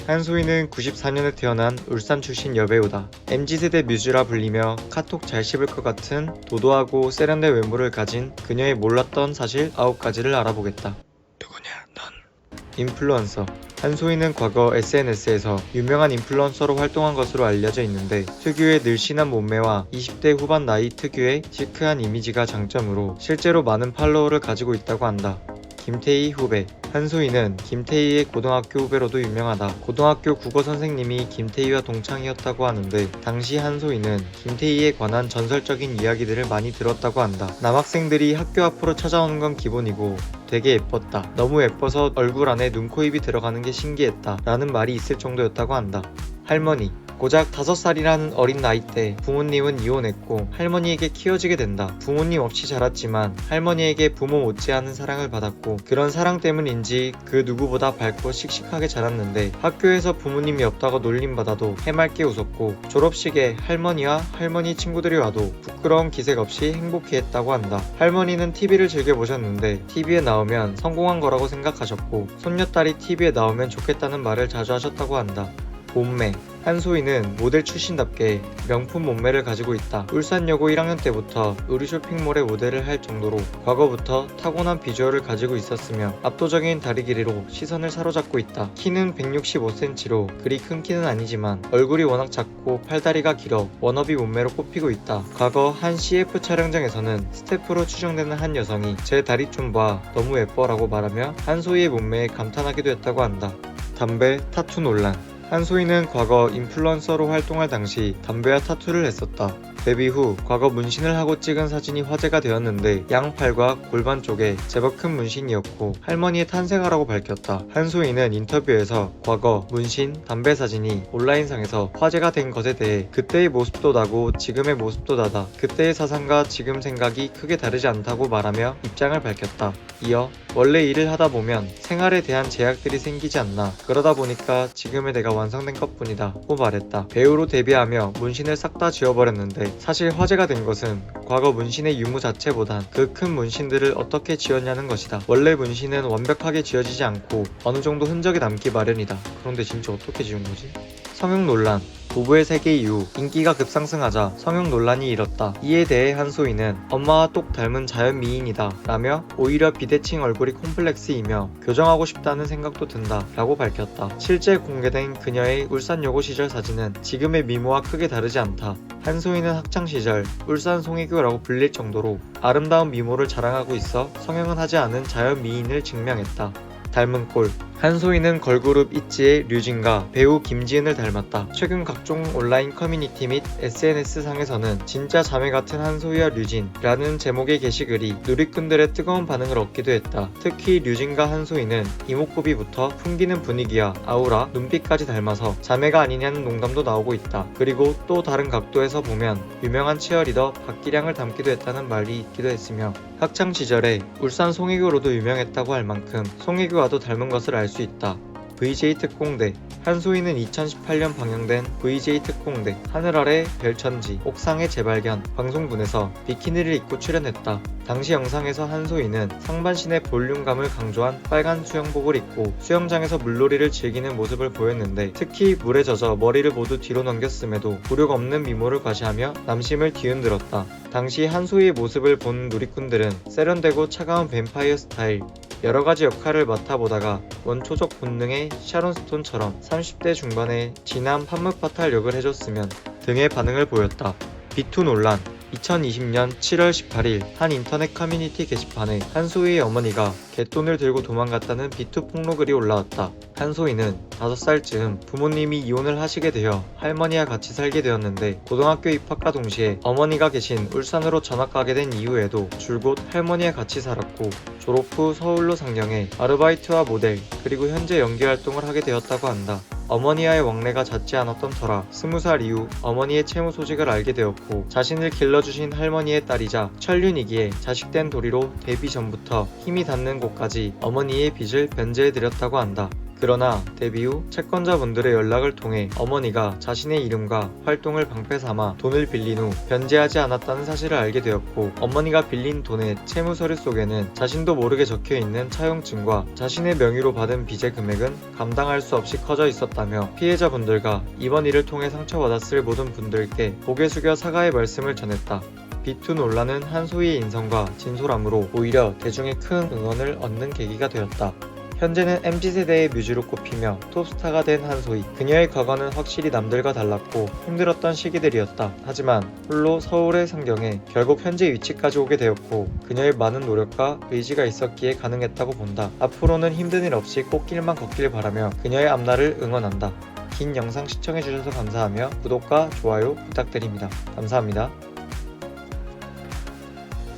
한소희는 94년에 태어난 울산 출신 여배우다. MZ세대 뮤즈라 불리며 카톡 잘 씹을 것 같은 도도하고 세련된 외모를 가진 그녀의 몰랐던 사실 9가지를 알아보겠다. 누구냐 넌? 인플루언서. 한소희는 과거 SNS에서 유명한 인플루언서로 활동한 것으로 알려져 있는데 특유의 늘씬한 몸매와 20대 후반 나이 특유의 시크한 이미지가 장점으로 실제로 많은 팔로워를 가지고 있다고 한다. 김태희 후배. 한소희는 김태희의 고등학교 후배로도 유명하다. 고등학교 국어 선생님이 김태희와 동창이었다고 하는데 당시 한소희는 김태희에 관한 전설적인 이야기들을 많이 들었다고 한다. 남학생들이 학교 앞으로 찾아오는 건 기본이고 되게 예뻤다. 너무 예뻐서 얼굴 안에 눈, 코, 입이 들어가는 게 신기했다. 라는 말이 있을 정도였다고 한다. 할머니. 고작 5살이라는 어린 나이 때 부모님은 이혼했고 할머니에게 키워지게 된다. 부모님 없이 자랐지만 할머니에게 부모 못지않은 사랑을 받았고 그런 사랑 때문인지 그 누구보다 밝고 씩씩하게 자랐는데 학교에서 부모님이 없다고 놀림받아도 해맑게 웃었고 졸업식에 할머니와 할머니 친구들이 와도 부끄러운 기색 없이 행복해 했다고 한다. 할머니는 TV를 즐겨보셨는데 TV에 나오면 성공한 거라고 생각하셨고 손녀딸이 TV에 나오면 좋겠다는 말을 자주 하셨다고 한다. 몸매. 한소희는 모델 출신답게 명품 몸매를 가지고 있다. 울산여고 1학년 때부터 의류 쇼핑몰에 모델을 할 정도로 과거부터 타고난 비주얼을 가지고 있었으며 압도적인 다리 길이로 시선을 사로잡고 있다. 키는 165cm로 그리 큰 키는 아니지만 얼굴이 워낙 작고 팔다리가 길어 워너비 몸매로 꼽히고 있다. 과거 한 CF 촬영장에서는 스태프로 추정되는 한 여성이 제 다리 좀 봐 너무 예뻐 라고 말하며 한소희의 몸매에 감탄하기도 했다고 한다. 담배 타투 논란. 한소희는 과거 인플루언서로 활동할 당시 담배와 타투를 했었다. 데뷔 후 과거 문신을 하고 찍은 사진이 화제가 되었는데 양팔과 골반 쪽에 제법 큰 문신이었고 할머니의 탄생아라고 밝혔다. 한소희는 인터뷰에서 과거 문신, 담배 사진이 온라인상에서 화제가 된 것에 대해 그때의 모습도 나고 지금의 모습도 나다. 그때의 사상과 지금 생각이 크게 다르지 않다고 말하며 입장을 밝혔다. 이어 원래 일을 하다 보면 생활에 대한 제약들이 생기지 않나 그러다 보니까 지금의 내가 완성된 것뿐이다 고 말했다. 배우로 데뷔하며 문신을 싹 다 지워버렸는데 사실 화제가 된 것은 과거 문신의 유무 자체보단 그 큰 문신들을 어떻게 지었냐는 것이다. 원래 문신은 완벽하게 지어지지 않고 어느 정도 흔적이 남기 마련이다. 그런데 진짜 어떻게 지운 거지? 성형 논란. 부부의 세계 이후 인기가 급상승하자 성형 논란이 일었다. 이에 대해 한소희는 엄마와 똑 닮은 자연 미인이다 라며 오히려 비대칭 얼굴이 콤플렉스이며 교정하고 싶다는 생각도 든다 라고 밝혔다. 실제 공개된 그녀의 울산여고 시절 사진은 지금의 미모와 크게 다르지 않다. 한소희는 학창시절 울산 송혜교라고 불릴 정도로 아름다운 미모를 자랑하고 있어 성형은 하지 않은 자연 미인을 증명했다. 닮은 꼴. 한소희는 걸그룹 있지의 류진과 배우 김지은을 닮았다. 최근 각종 온라인 커뮤니티 및 SNS상에서는 진짜 자매 같은 한소희와 류진이라는 제목의 게시글이 누리꾼들의 뜨거운 반응을 얻기도 했다. 특히 류진과 한소희는 이목구비부터 풍기는 분위기와 아우라, 눈빛까지 닮아서 자매가 아니냐는 농담도 나오고 있다. 그리고 또 다른 각도에서 보면 유명한 치어리더 박기량을 닮기도 했다는 말이 있기도 했으며 학창시절에 울산 송혜교로도 유명했다고 할 만큼 송혜교와도 닮은 것을 알 수 있다. VJ 특공대. 한소희는 2018년 방영된 VJ 특공대 하늘 아래 별천지 옥상의 재발견 방송분에서 비키니를 입고 출연했다. 당시 영상에서 한소희는 상반신의 볼륨감을 강조한 빨간 수영복을 입고 수영장에서 물놀이를 즐기는 모습을 보였는데 특히 물에 젖어 머리를 모두 뒤로 넘겼음에도 굴욕 없는 미모를 과시하며 남심을 뒤흔들었다. 당시 한소희의 모습을 본 누리꾼들은 세련되고 차가운 뱀파이어 스타일 여러가지 역할을 맡아보다가 원초적 본능의 샤론 스톤처럼 30대 중반에 진한 판무파탈 역을 해줬으면 등의 반응을 보였다. 비투 논란. 2020년 7월 18일 한 인터넷 커뮤니티 게시판에 한소희의 어머니가 갯돈을 들고 도망갔다는 비투 폭로글이 올라왔다. 한소희는 5살쯤 부모님이 이혼을 하시게 되어 할머니와 같이 살게 되었는데 고등학교 입학과 동시에 어머니가 계신 울산으로 전학 가게 된 이후에도 줄곧 할머니와 같이 살았고 졸업 후 서울로 상경해 아르바이트와 모델 그리고 현재 연기 활동을 하게 되었다고 한다. 어머니와의 왕래가 잦지 않았던 터라 20살 이후 어머니의 채무 소식을 알게 되었고 자신을 길러주신 할머니의 딸이자 천륜이기에 자식된 도리로 데뷔 전부터 힘이 닿는 곳까지 어머니의 빚을 변제해드렸다고 한다. 그러나 데뷔 후 채권자분들의 연락을 통해 어머니가 자신의 이름과 활동을 방패 삼아 돈을 빌린 후 변제하지 않았다는 사실을 알게 되었고, 어머니가 빌린 돈의 채무 서류 속에는 자신도 모르게 적혀있는 차용증과 자신의 명의로 받은 빚의 금액은 감당할 수 없이 커져 있었다며, 피해자분들과 이번 일을 통해 상처받았을 모든 분들께 고개 숙여 사과의 말씀을 전했다. 비투 논란은 한소희의 인성과 진솔함으로 오히려 대중의 큰 응원을 얻는 계기가 되었다. 현재는 MZ세대의 뮤즈로 꼽히며 톱스타가 된 한소희. 그녀의 과거는 확실히 남들과 달랐고 힘들었던 시기들이었다. 하지만 홀로 서울의 상경에 결국 현재 위치까지 오게 되었고, 그녀의 많은 노력과 의지가 있었기에 가능했다고 본다. 앞으로는 힘든 일 없이 꽃길만 걷길 바라며 그녀의 앞날을 응원한다. 긴 영상 시청해주셔서 감사하며 구독과 좋아요 부탁드립니다. 감사합니다.